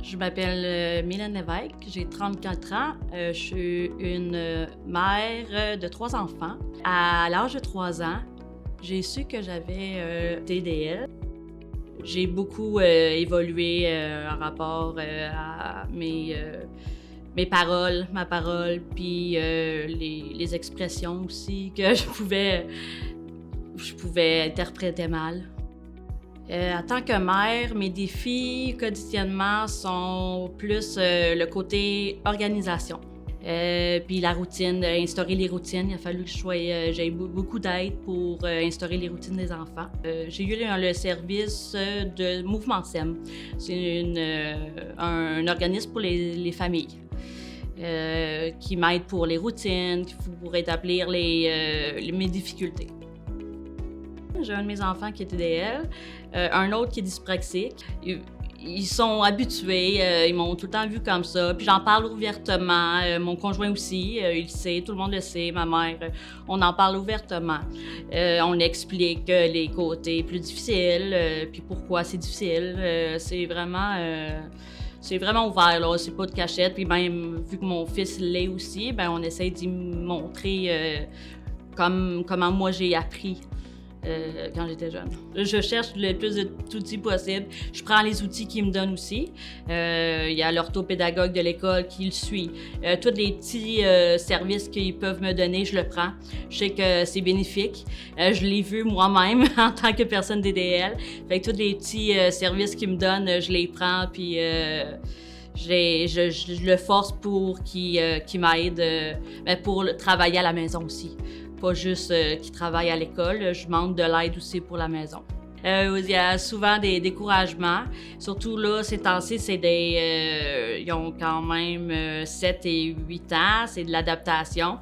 Je m'appelle Mylène Lévesque, j'ai 34 ans. Je suis une mère de 3 enfants. À l'âge de 3 ans, j'ai su que j'avais TDL. J'ai beaucoup évolué en rapport à mes paroles, ma parole, puis les expressions aussi que je pouvais interpréter mal. En tant que mère, mes défis quotidiennement sont plus le côté organisation. Puis la routine, instaurer les routines. Il a fallu que j'aie beaucoup d'aide pour instaurer les routines des enfants. J'ai eu le service de Mouvement SEM. C'est un organisme pour les familles qui m'aide pour les routines, pour établir mes difficultés. J'ai un de mes enfants qui est TDL, un autre qui est dyspraxique. Ils sont habitués, ils m'ont tout le temps vu comme ça. Puis j'en parle ouvertement. Mon conjoint aussi, il le sait, tout le monde le sait, ma mère. On en parle ouvertement. On explique les côtés plus difficiles, puis pourquoi c'est difficile. C'est vraiment ouvert, là. C'est pas de cachette. Puis même, vu que mon fils l'est aussi, ben on essaie d'y montrer comment moi j'ai appris. Quand j'étais jeune. Je cherche le plus d'outils possible. Je prends les outils qu'ils me donnent aussi. Il y a l'orthopédagogue de l'école qui le suit. Tous les petits services qu'ils peuvent me donner, je le prends. Je sais que c'est bénéfique. Je l'ai vu moi-même en tant que personne DDL. Fait que tous les petits services qu'ils me donnent, je les prends, puis je le force pour qu'il m'aide pour travailler à la maison aussi. Pas juste qu'ils travaillent à l'école, je demande de l'aide aussi pour la maison. Il y a souvent des découragements. Surtout là, ces temps-ci, ils ont quand même 7 et 8 ans, c'est de l'adaptation.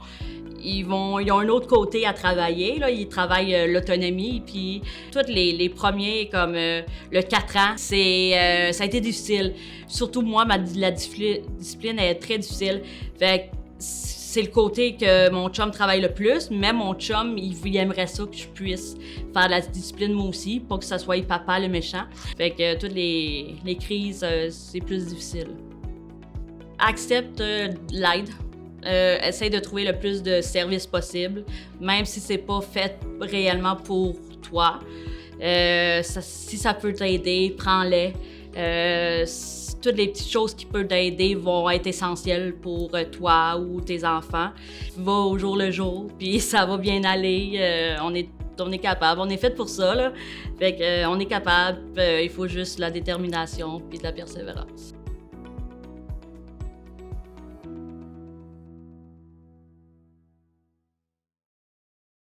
Ils ont un autre côté à travailler, là. Ils travaillent l'autonomie, puis tous les premiers, comme le 4 ans, ça a été difficile. Surtout moi, la discipline est très difficile. Fait que c'est le côté que mon chum travaille le plus, mais mon chum, il aimerait ça que je puisse faire de la discipline moi aussi, pas que ça soit papa le méchant. Fait que toutes les crises, c'est plus difficile. Accepte l'aide. Essaye de trouver le plus de services possible, même si c'est pas fait réellement pour toi. Si ça peut t'aider, prends-les. Toutes les petites choses qui peuvent t'aider vont être essentielles pour toi ou tes enfants. Va au jour le jour, puis ça va bien aller. On est capable. On est fait pour ça, là. Fait que, on est capable. Il faut juste la détermination puis de la persévérance.